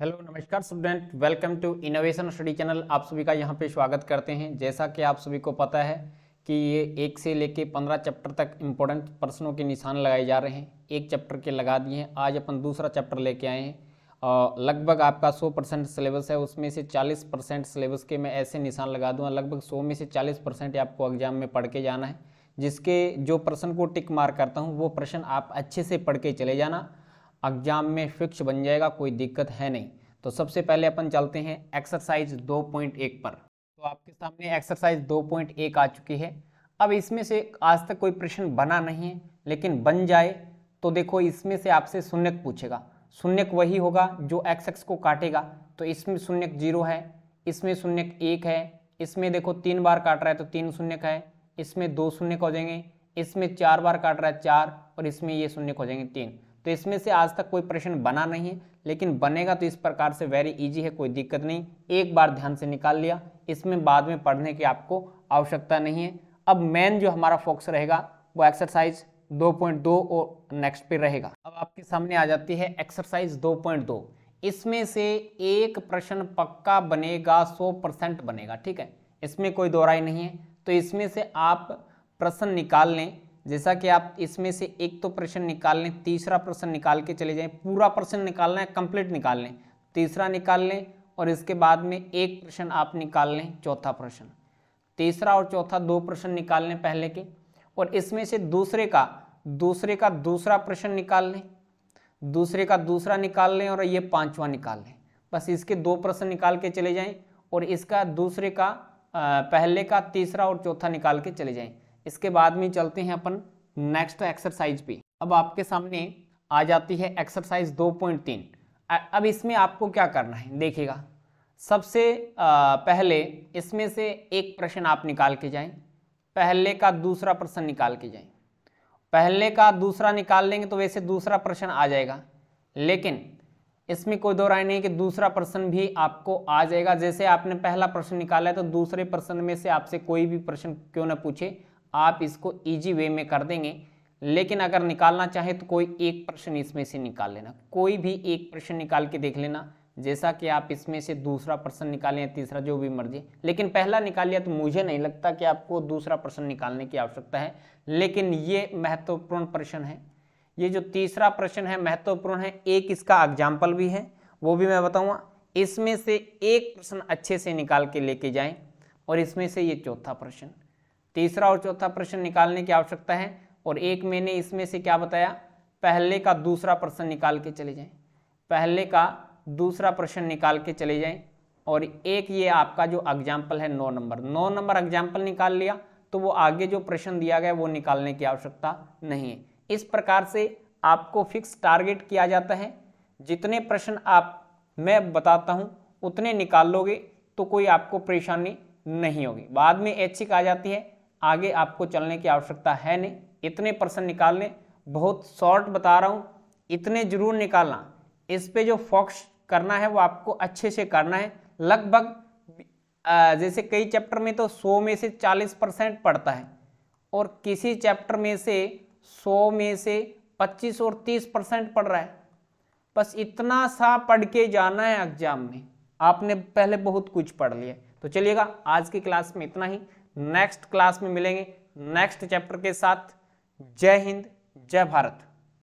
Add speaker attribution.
Speaker 1: Hello नमस्कार student, welcome to innovation study channel. आप सभी का यहाँ पे स्वागत करते हैं। जैसा कि आप सभी को पता है कि ये 1 से लेके 15 चैप्टर तक इम्पोर्टेंट प्रश्नों के निशान लगाए जा रहे हैं। एक चैप्टर के लगा दिए हैं, आज अपन दूसरा चैप्टर लेके आए हैं। लगभग आपका 100% सिलेबस है, उसमें से 40% सिलेबस के मैं ऐसे निशान लगा दूँगा। लगभग 100 में से 40% आपको एग्जाम में पढ़ के जाना है। जिसके जो प्रश्न को टिक मार्क करता हूँ वो प्रश्न आप अच्छे से पढ़ के चले जाना, एग्जाम में फिक्स बन जाएगा, कोई दिक्कत है नहीं। तो सबसे पहले अपन चलते हैं एक्सरसाइज 2.1 पर। तो आपके सामने एक्सरसाइज 2.1 आ चुकी है। अब इसमें से आज तक कोई प्रश्न बना नहीं है, लेकिन बन जाए तो देखो इसमें से आपसे शून्यक पूछेगा। शून्यक वही होगा जो एक्स एक्स को काटेगा। तो इसमें शून्यक 0 है, इसमें शून्यक 1 है, इसमें देखो 3 बार काट रहा है तो 3 शून्यक है, इसमें 2 शून्यक हो जाएंगे, इसमें 4 बार काट रहा है 4, और इसमें ये शून्यक हो जाएंगे 3। तो इसमें से आज तक कोई प्रश्न बना नहीं है, लेकिन बनेगा तो इस प्रकार से वेरी इजी है, कोई दिक्कत नहीं। एक बार ध्यान से निकाल लिया, इसमें बाद में पढ़ने की आपको आवश्यकता नहीं है। अब मेन जो हमारा फोकस रहेगा वो एक्सरसाइज 2.2 और नेक्स्ट पे रहेगा। अब आपके सामने आ जाती है एक्सरसाइज 2.2। इसमें से एक प्रश्न पक्का बनेगा, 100% बनेगा, ठीक है, इसमें कोई दो राय नहीं है। तो इसमें से आप प्रश्न निकाल लें। जैसा कि आप इसमें से एक तो प्रश्न निकाल लें, तीसरा प्रश्न निकाल के चले जाएं। पूरा प्रश्न निकालना है, कंप्लीट निकाल लें, तीसरा निकाल लें, और इसके बाद में एक प्रश्न आप निकाल लें, चौथा प्रश्न। तीसरा और चौथा 2 प्रश्न निकाल लें पहले के, और इसमें से दूसरे का दूसरा प्रश्न निकाल लें, दूसरे का दूसरा निकाल लें, और ये 5वां निकाल लें। बस इसके 2 प्रश्न निकाल के चले जाएं, और इसका दूसरे का पहले का तीसरा और चौथा निकाल के चले जाएं। इसके बाद में चलते हैं अपन नेक्स्ट एक्सरसाइज पे। अब आपके सामने आ जाती है एक्सरसाइज 2.3। अब इसमें आपको क्या करना है देखिएगा। सबसे पहले इसमें से एक प्रश्न आप निकाल के जाएं, पहले का दूसरा प्रश्न निकाल के जाएं। पहले का दूसरा निकाल लेंगे तो वैसे दूसरा प्रश्न आ जाएगा, लेकिन इसमें कोई दो राय नहीं कि दूसरा प्रश्न भी आपको आ जाएगा। जैसे आपने पहला प्रश्न निकाला है तो दूसरे प्रश्न में से आपसे कोई भी प्रश्न क्यों ना पूछे, आप इसको इजी वे में कर देंगे। लेकिन अगर निकालना चाहे तो कोई एक प्रश्न इसमें से निकाल लेना, कोई भी एक प्रश्न निकाल के देख लेना। जैसा कि आप इसमें से दूसरा प्रश्न निकालें, तीसरा, जो भी मर्जी, लेकिन पहला निकाल लिया तो मुझे नहीं लगता कि आपको दूसरा प्रश्न निकालने की आवश्यकता है। लेकिन ये महत्वपूर्ण प्रश्न है, ये जो तीसरा प्रश्न है महत्वपूर्ण है। एक इसका एग्जाम्पल भी है, वो भी मैं बताऊँगा। इसमें से एक प्रश्न अच्छे से निकाल के लेके जाएं, और इसमें से ये चौथा प्रश्न, तीसरा और चौथा प्रश्न निकालने की आवश्यकता है। और एक मैंने इसमें से क्या बताया, पहले का दूसरा प्रश्न निकाल के चले जाएं, पहले का दूसरा प्रश्न निकाल के चले जाएं। और एक ये आपका जो एग्जाम्पल है 9 नंबर एग्जाम्पल निकाल लिया, तो वो आगे जो प्रश्न दिया गया वो निकालने की आवश्यकता नहीं है। इस प्रकार से आपको फिक्स टारगेट किया जाता है। जितने प्रश्न आप मैं बताता हूँ उतने निकाल लोगे तो कोई आपको परेशानी नहीं होगी। बाद में ऐच्छिक आ जाती है, आगे आपको चलने की आवश्यकता है नहीं। इतने प्रश्न निकालने, बहुत शॉर्ट बता रहा हूँ, इतने जरूर निकालना। इस पे जो फोकस करना है वो आपको अच्छे से करना है। लगभग जैसे कई चैप्टर में तो 100 में से 40% पढ़ता है, और किसी चैप्टर में से 100 में से 25 और 30% पढ़ रहा है। बस इतना सा पढ़ के जाना है एग्जाम में, आपने पहले बहुत कुछ पढ़ लिया। तो चलिएगा, आज की क्लास में इतना ही। नेक्स्ट क्लास में मिलेंगे नेक्स्ट चैप्टर के साथ। जय हिंद, जय भारत।